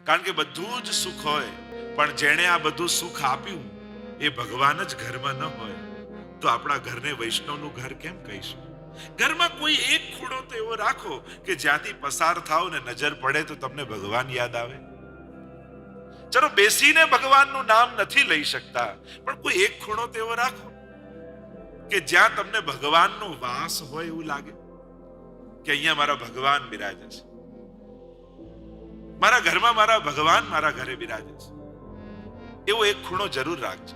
કારણ કે બધું જ સુખ હોય, પણ જેણે આ બધું સુખ આપ્યું એ ભગવાન જ ઘરમાં ન હોય તો આપણા ઘરને વૈષ્ણવનું ઘર કેમ કહીશું? ઘરમાં કોઈ એક ખૂણો તો એવો રાખો કે જ્યાંથી પસાર થાવ ને નજર પડે તો તમને ભગવાન યાદ આવે. ચલો બેસીને ભગવાનનું નામ નથી લઈ શકતા, પણ કોઈ એક ખૂણો તો એવો રાખો કે જ્યાં તમને ભગવાનનો વાસ હોય એવું લાગે કે અહીંયા મારા ભગવાન બિરાજે છે, મારા ઘરમાં મારા ભગવાન મારા ઘરે બિરાજે છે. એવો એક ખૂણો જરૂર રાખજો.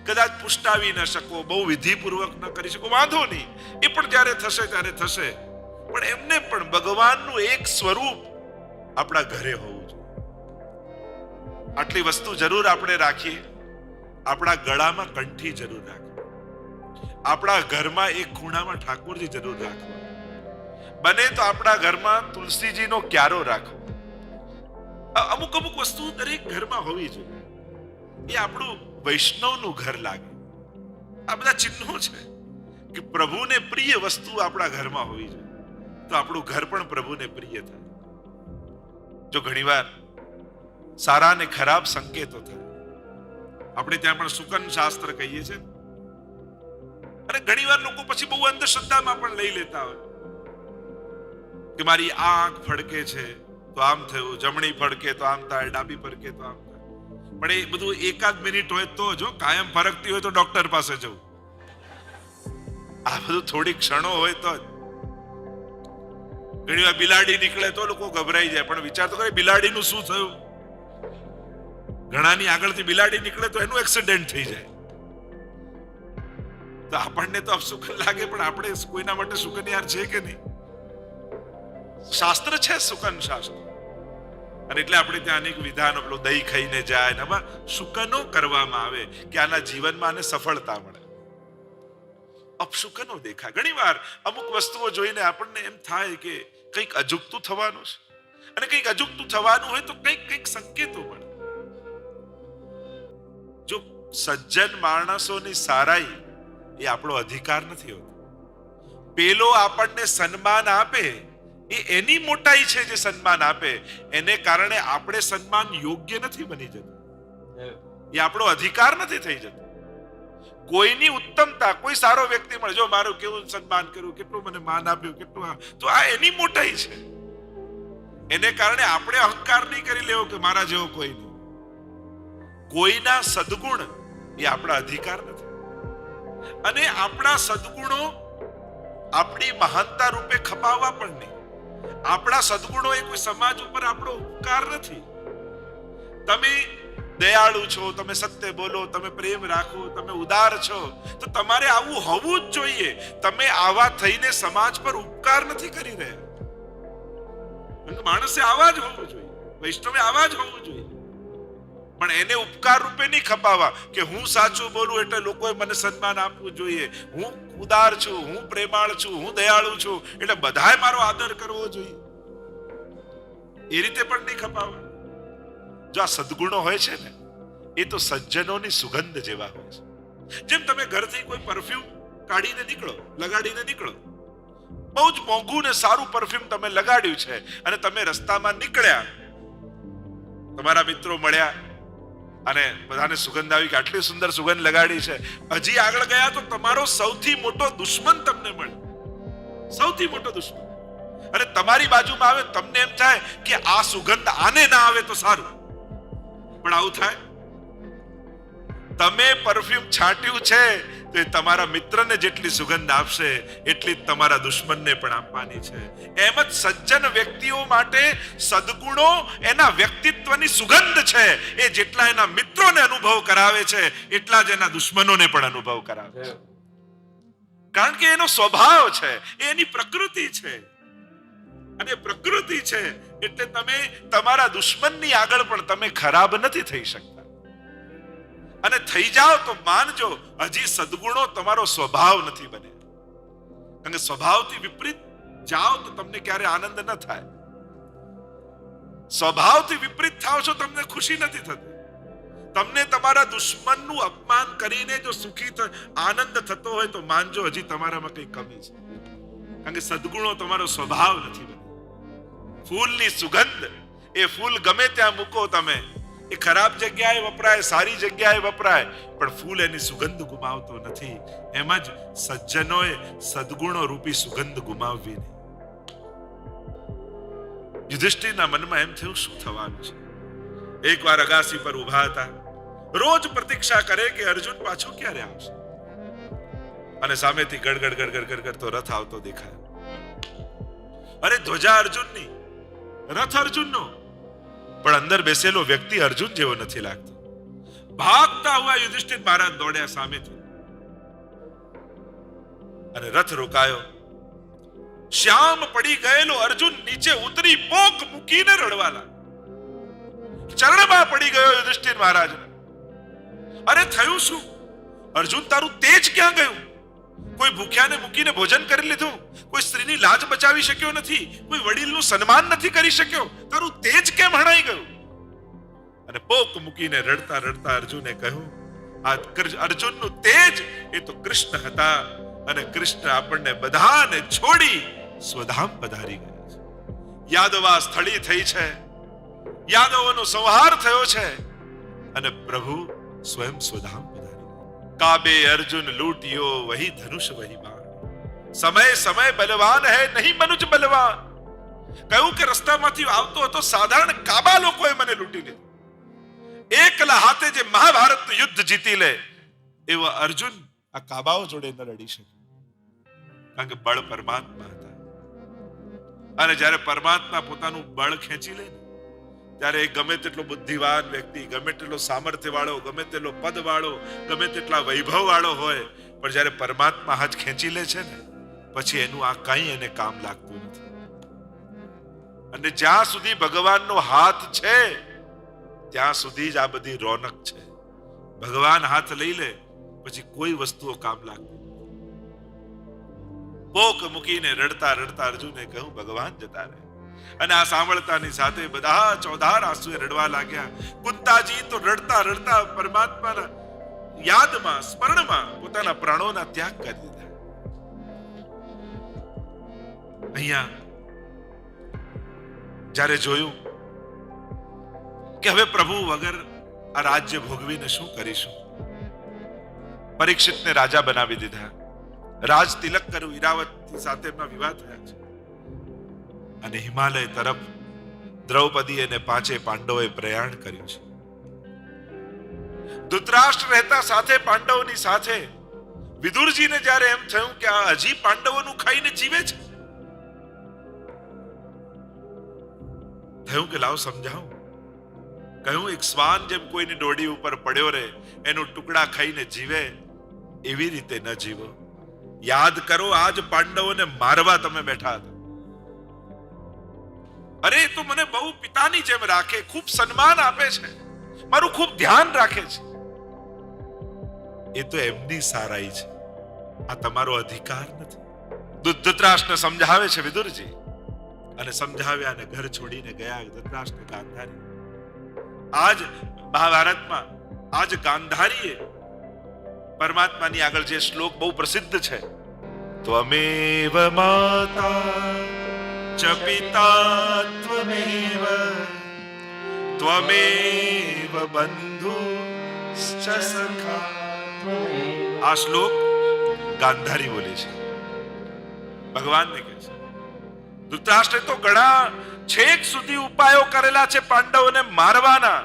કદાચ પુષ્ટાવી ન શકો, બહુ વિધિપૂર્વક ન કરી શકો, વાંધો નહીં, એ પણ જ્યારે થશે ત્યારે થશે, પણ એમને પણ ભગવાનનું એક સ્વરૂપ આપણા ઘરે હોવું જોઈએ. આટલી વસ્તુ જરૂર આપણે રાખીએ. આપણા ગળામાં કંઠી જરૂર રાખીએ. આપણા ઘરમાં એક ખૂણામાં ઠાકોરજી જરૂર રાખો. બને તો આપણા ઘરમાં તુલસીજીનો ક્યારો રાખો. અમુક વસ્તુ દરેક ઘરમાં હોવી જોઈએ. એ આપણું વૈષ્ણવનું ઘર લાગે. આ બધા ચિહ્નો છે કે પ્રભુને પ્રિય વસ્તુ આપણા ઘરમાં હોવી જોઈએ, તો આપણું ઘર પણ પ્રભુને પ્રિય થાય. જો ઘણીવાર સારા અને ખરાબ સંકેતો થાય. આપણે ત્યાં પણ સુકન શાસ્ત્ર કહીએ છીએ, અને ઘણીવાર લોકો પછી બહુ અંધશ્રદ્ધામાં પણ લઈ લેતા હોય કે મારી આંખ ફડકે છે તો આમ થયું, જમણી ફડકે તો આમ થાય, ડાબી ફડકે તો આમ થાય. પણ એ બધું એકાદ મિનિટ હોય તો, જો કાયમ ફરકતી હોય તો ડોક્ટર પાસે જવું. આ બધું થોડી ક્ષણો હોય તો. ઘણી વાર બિલાડી નીકળે તો લોકો ગભરાઈ જાય, પણ વિચાર તો કરે બિલાડીનું શું થયું? ઘણાની આગળથી બિલાડી નીકળે તો એનું એક્સિડન્ટ થઈ જાય. તો આપણને તો અપસુકન લાગે, પણ આપણે કોઈના માટે સુકનયાર છે કે નહીં? શાસ્ત્ર છે સુકન શાસ્ત્ર, અને એટલે આપણે ત્યાં અનેક વિધાનો, પેલો દહીં ખાઈને જાય ને આમાં શુકનો કરવામાં આવે કે આના જીવનમાં આને સફળતા મળે. અપશુકનો દેખાય. ઘણી વાર અમુક વસ્તુઓ જોઈને આપણને એમ થાય કે કંઈક અજુગતું થવાનું છે, અને કંઈક અજુગતું થવાનું હોય તો કંઈક સંકેતો મળે. જો સજ્જન માણસોની સારાઈ એ આપણો અધિકાર નથી હોતો. પેલો આપણને સન્માન આપે એ એની મોટાઈ છે, જે સન્માન આપે એને કારણે આપણે સન્માન યોગ્ય નથી બની જતું. એ આપણો અધિકાર નથી થઈ જતો. કોઈની ઉત્તમતા, કોઈ સારો વ્યક્તિ મળે, જો મારું કેવું સન્માન કર્યું, કેટલું મને માન આપ્યું, કેટલું, તો આ એની મોટાઈ છે. એને કારણે આપણે અહંકાર નહીં કરી લેવો કે મારા જેવો કોઈ નહીં. કોઈના સદગુણ એ આપણા અધિકાર નથી, અને આપણા સદગુણો આપણી મહાનતા રૂપે ખપાવવા પણ નહીં. આપણા સદગુણો એ કોઈ સમાજ ઉપર આપણો ઉપકાર નથી. તમે દયાળુ છો, તમે સત્ય બોલો, તમે પ્રેમ રાખો, તમે ઉદાર છો, તો તમારે આવું હોવું જ જોઈએ. તમે આવા થઈને સમાજ પર ઉપકાર નથી કરી રહ્યા. માણસે આવા જ હોવું જોઈએ, વૈષ્ણવે આવા જ હોવું જોઈએ, પણ એને ઉપકાર રૂપે નહીં ખપાવા કે હું સાચું બોલું એટલે લોકોએ મને સન્માન આપવું જોઈએ, હું ઉદાર છું, હું પ્રેમાળ છું, હું દયાળુ છું એટલે બધાએ મારો આદર કરવો જોઈએ. એ રીતે પણ નહીં ખપાવા. જો આ સદગુણો હોય છે ને, એ તો સજ્જનોની સુગંધ જેવા હોય છે. જેમ તમે ઘરથી કોઈ પરફ્યુમ કાઢીને નીકળો, લગાડીને નીકળો, બહુ જ મોંઘું ને સારું પરફ્યુમ તમે લગાડ્યું છે, અને તમે રસ્તામાં નીકળ્યા, તમારા મિત્રો મળ્યા અને બધાને સુગંધ આવી કે આટલી સુંદર સુગંધ લગાડી છે. હજી આગળ ગયા તો તમારો સૌથી મોટો દુશ્મન તમને મળે, સૌથી મોટો દુશ્મન, અને તમારી બાજુમાં આવે, તમને એમ થાય કે આ સુગંધ આને ના આવે તો સારું. પણ આવું થાય. તમે પરફ્યુમ છાંટ્યું છે તો એ તમારા મિત્રને જેટલી સુગંધ આપશે એટલી જ તમારા દુશ્મનને પણ આપવાની છે. એમ જ સજ્જન વ્યક્તિઓ માટે સદગુણો એના વ્યક્તિત્વની સુગંધ છે. એ જેટલા એના મિત્રોને અનુભવ કરાવે છે એટલા જ એના દુશ્મનોને પણ અનુભવ કરાવે છે. કારણ કે એનો સ્વભાવ છે, એની પ્રકૃતિ છે, અને પ્રકૃતિ છે એટલે તમે તમારા દુશ્મનની આગળ પણ તમે ખરાબ નથી થઈ શકતા. અને થઈ જાઓ તો માનજો હજી સદગુણો તમારો સ્વભાવ નથી બને. કારણ કે સ્વભાવથી વિપરીત જાઓ તો તમને ક્યારે આનંદ ન થાય. સ્વભાવથી વિપરીત થાવ છો તમને ખુશી નથી થતી. તમને તમારા દુશ્મનનું અપમાન કરીને જો સુખી આનંદ થતો હોય તો માનજો હજી તમારામાં કઈ કમી છે. કારણ કે સદગુણો તમારો સ્વભાવ નથી બન્યો. ફૂલની સુગંધ, એ ફૂલ ગમે ત્યાં મૂકો તમે, એ ખરાબ જગ્યાએ વપરાય, સારી જગ્યાએ વપરાય, પણ ફૂલ એની સુગંધ ગુમાવતો નથી. એમ જ સજ્જનોએ સદગુણો રૂપી સુગંધ ગુમાવવી નહીં. યુધિષ્ઠિરના મનમાં એમ થયું, શું થવાનું છે? એકવાર અગાસી પર ઊભા હતા, રોજ પ્રતીક્ષા કરે કે અર્જુન પાછો ક્યારે આવશે, અને સામેથી ગડગડ ગડગડ ગડગડ તો રથ આવતો દેખાય. અરે ધ્વજા અર્જુનની, રથ અર્જુનનો, પણ અંદર બેસેલો વ્યક્તિ અર્જુન જેવો નથી લાગતો. ભાગતા હુઆ યુધિષ્ઠિર મહારાજ દોડ્યા સામેથી, અને રથ રોકાયો. શ્યામ પડી ગયેલો અર્જુન નીચે ઉતરી પોક મૂકીને રડવા લાગ્યો. ચરણમાં પડી ગયો યુધિષ્ઠિર મહારાજ. અરે થયું શું? અર્જુન, તારું તેજ ક્યાં ગયું? કોઈ ભૂખ્યાને મૂકીને ભોજન કરી લીધું, કોઈ સ્ત્રીની લાજ બચાવી શક્યો નથી, કોઈ વડીલનું સન્માન નથી કરી શક્યો, તારું તેજ કેમ હણાઈ ગયું? અને પોક મૂકીને રડતા રડતા અર્જુને કહ્યું, આ અર્જુનનું તેજ એ તો કૃષ્ણ હતા, અને કૃષ્ણ આપણને બધાને છોડી સ્વધામ પધારી ગયા છે. યાદવા સ્થળી થઈ છે, યાદવોનો સંહાર થયો છે, અને પ્રભુ સ્વયં સ્વધામ પધારી. કાબે અર્જુન લૂટિયો વહી ધનુષ વહી બાણ, સમય સમય બલવાન હૈ નહીં મનુજ બલવાન. કહ્યું કે રસ્તામાંથી આવતો હતો, સાધારણ કાબા લોકોએ મને લૂંટી લીધો. એકલા હાથે જે મહાભારતનું યુદ્ધ જીતી લે એવો અર્જુન આ કાબાઓ જોડે ન લડી શકે, કારણ કે બળ પરમાત્મા હતા. અને જ્યારે પરમાત્મા પોતાનું બળ ખેંચી લે, ત્યારે ગમે તેટલો બુદ્ધિવાન વ્યક્તિ, ગમે તેટલો સામર્થ્ય વાળો, ગમે તેટલો પદ વાળો, ગમે તેટલા વૈભવ વાળો હોય, પણ જ્યારે પરમાત્મા હાથ ખેંચી લે છે ને, પછી એનું આ કંઈ એને કામ લાગતું નથી. અને જ્યાં સુધી ભગવાનનો હાથ છે ત્યાં સુધી જ આ બધી રોનક છે. ભગવાન હાથ લઈ લે પછી કોઈ વસ્તુઓ કામ લાગતી. પોક મૂકીને રડતા રડતા અર્જુને કહ્યું, ભગવાન જતા રહે. અને આ સાંભળતાની સાથે બધા ચોધાર આંસુએ રડવા લાગ્યા. કુંતાજી તો રડતા રડતા પરમાત્માના યાદમાં, સ્મરણમાં પોતાના પ્રાણોના ત્યાગ કરી દીધા. અહીંયા જ્યારે જોયું કે હવે પ્રભુ વગર આ રાજ્ય ભોગવીને શું કરીશું, પરીક્ષિતને રાજા બનાવી દીધા, રાજ તિલક કર્યું, ઈરાવતી સાથે એમના વિવાહ થયા છે. અને હિમાલય તરફ દ્રૌપદી અને પાંચે પાંડવોએ પ્રયાણ કર્યું છે. ધૃતરાષ્ટ્ર રહેતા સાથે પાંડવોની સાથે વિદુરજીને જ્યારે એમ થયું કે આ હજી પાંડવોનું ખાઈને જીવે છે, થયું કે લાવ સમજાવું. કહ્યું, એક શ્વાન જેમ કોઈની ડોડી ઉપર પડ્યો રહે, એનું ટુકડા ખાઈને જીવે, એવી રીતે ન જીવો. યાદ કરો, આજ પાંડવોને મારવા તમે બેઠા હતા. અરે તો મને બહુ પિતાની જેમ રાખે, ખૂબ સન્માન આપે છે, મારું ખૂબ ધ્યાન રાખે છે. એ તો એમની સારાઈ છે, આ તમારો અધિકાર નથી. ધૃતરાષ્ટ્રને સમજાવે છે વિદુરજી, અને સમજાવ્યા અને ઘર છોડીને ગયા ધૃતરાષ્ટ્ર ગાંધારી. આજ મહાભારતમાં આજ ગાંધારીએ પરમાત્માની આગળ જે શ્લોક બહુ પ્રસિદ્ધ છે, ત્વમેવ માતા ચ પિતા ત્વમેવ ત્વમેવ બંધુ ચ સખા. આ શ્લોક ગાંધારી બોલે છે, ભગવાનને કહે છે. ધૃતરાષ્ટ્રે તો ઘણા છેક સુધી ઉપાયો કરેલા છે પાંડવોને મારવાના,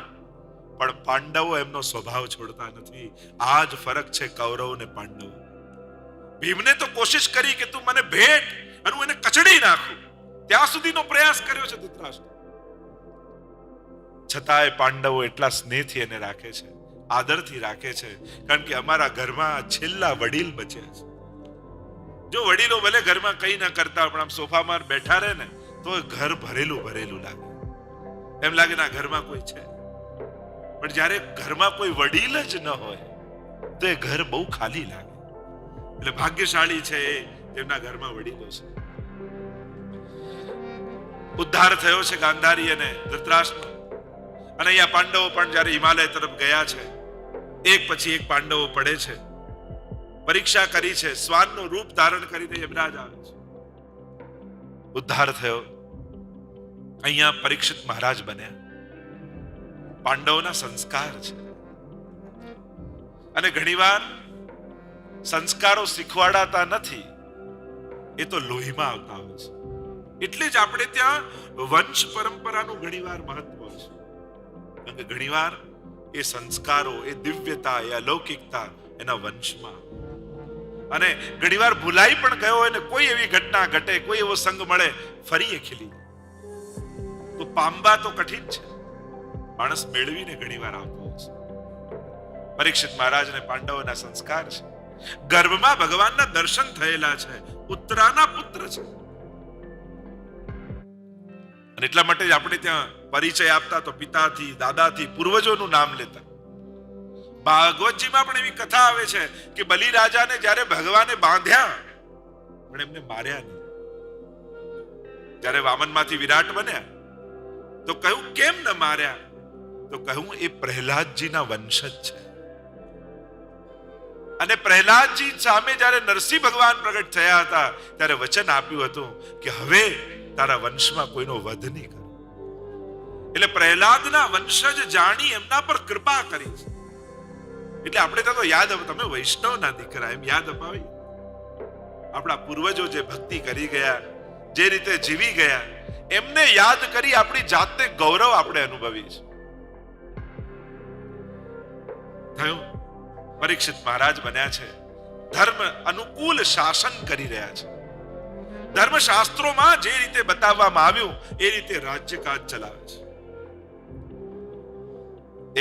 પણ પાંડવો એમનો સ્વભાવ છોડતા નથી. આ જ ફરક છે કૌરવ ને પાંડવ. ભીમને તો કોશિશ કરી કે તું મને ભેટ અને હું એને કચડી નાખું, ત્યાં સુધીનો પ્રયાસ કર્યો છે ધૃતરાષ્ટ્ર. છતાંય પાંડવો એટલા સ્નેહથી એને રાખે છે, આદરથી રાખે છે, કારણ કે અમારા ઘરમાં છેલ્લા વડીલ બચ્યા છે. જો વડીલો ભલે ઘરમાં કઈ ના કરતા, પણ આમ સોફામાં બેઠા રહે ને તો ઘર ભરેલું ભરેલું લાગે, એમ લાગે ના ઘરમાં કોઈ છે. પણ જ્યારે ઘરમાં કોઈ વડીલ જ ન હોય તો એ ઘર બહુ ખાલી લાગે. એટલે ભાગ્યશાળી છે તેમના ઘરમાં વડીલો છે. ઉદ્ધાર થયો છે ગાંધારી અને ધૃતરાષ્ટ્ર. અને અહીંયા પાંડવો પણ જ્યારે હિમાલય તરફ ગયા છે, એક પછી એક પાંડવો પડે છે. પરીક્ષા કરી છે, શ્વાનનું રૂપ ધારણ કરીને યમરાજ આવે છે. ઉદ્ધાર થયો. અહીંયા પરીક્ષિત મહારાજ બન્યા. પાંડવોના સંસ્કાર છે. અને ઘણીવાર સંસ્કારો શીખવાડાતા નથી, એ તો લોહીમાં આવતા હોય છે. એટલે જ આપણે ત્યાં વંશ પરંપરાનું ઘણીવાર મહત્વ છે. કારણ કે ઘણીવાર એ સંસ્કારો, એ દિવ્યતા, એ અલૌકિકતા એના વંશમાં, અને ઘણીવાર ભૂલાઈ પણ ગયો હોય ને કોઈ એવી ઘટના ઘટે, કોઈ એવો સંગ મળે, ફરી એ ખીલી તો પામવા તો કઠિન છે. માણસ મેળવીને ઘણીવાર આવતો હોય છે. પરીક્ષિત મહારાજને પાંડવોના સંસ્કાર છે. ગર્ભમાં ભગવાનના દર્શન થયેલા છે. ઉત્તરાના પુત્ર છે. અને એટલા માટે જ આપણે ત્યાં પરિચય આપતા તો પિતાથી, દાદાથી, પૂર્વજોનું નામ લેતા. ભાગવતજીમાં પણ એવી કથા આવે છે કે બલિરાજાને જ્યારે ભગવાને બાંધ્યા પણ એમને માર્યા નહીં. જ્યારે વામનમાંથી વિરાટ બન્યા તો કહ્યું કેમ ન માર્યા? તો કહ્યું એ પ્રહલાદજીના વંશજ છે. અને પ્રહલાદજી સામે જ્યારે નરસિંહ ભગવાન પ્રગટ થયા હતા ત્યારે વચન આપ્યું હતું કે હવે તારા વંશમાં કોઈનો વધ નહીં કરે. એટલે પ્રહલાદના વંશજ જાણી એમના પર કૃપા કરી છે. એટલે આપણે તો યાદ, તમે વૈષ્ણવના દીકરા એમ યાદ અપાવી. આપણા પૂર્વજો જે ભક્તિ કરી ગયા, જે રીતે જીવી ગયા, એમને યાદ કરી આપણી જાતને ગૌરવ આપણે અનુભવી છે. થયું પરીક્ષિત મહારાજ બન્યા છે. ધર્મ અનુકૂળ શાસન કરી રહ્યા છે. ધર્મશાસ્ત્રોમાં જે રીતે બતાવવામાં આવ્યું એ રીતે રાજ્યકાજ ચલાવે છે.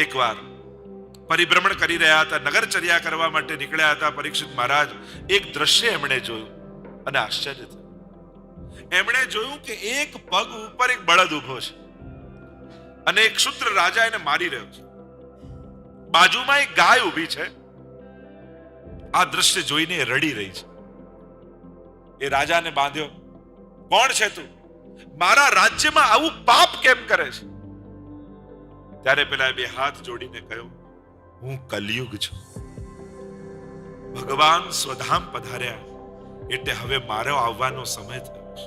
એકવાર પરિભ્રમણ કરી રહ્યા હતા, નગરચર્યા કરવા માટે નીકળ્યા હતા પરીક્ષિત મહારાજ. એક દ્રશ્ય એમણે જોયું અને આશ્ચર્ય થયું. એમણે જોયું કે એક પગ ઉપર એક બળદ ઉભો છે અને એક ક્ષુદ્ર રાજા એને મારી રહ્યો છે. બાજુમાં એક ગાય ઊભી છે. આ દ્રશ્ય જોઈને એ રડી રહી છે. એ રાજાને બાંધ્યો. કોણ છે તું? મારા રાજ્યમાં આવું પાપ કેમ કરે છે? ત્યારે પેલા બે હાથ જોડીને કહ્યું, હું કલયુગ છું. ભગવાન સ્વધામ પધાર્યા એટલે હવે મારો આવવાનો સમય થયો છે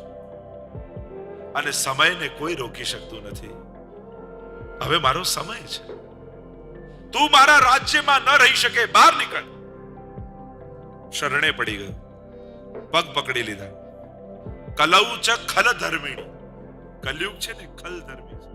અને સમયને કોઈ રોકી શકતું નથી. હવે મારો સમય છે. તું મારા રાજ્યમાં ન રહી શકે, બહાર નીકળ. શરણે પડી ગયો, પગ પકડી લીધા. કલૌ ચ ખલ ધર્મિણી. કલયુગ છે ને ખલ ધર્મી છે.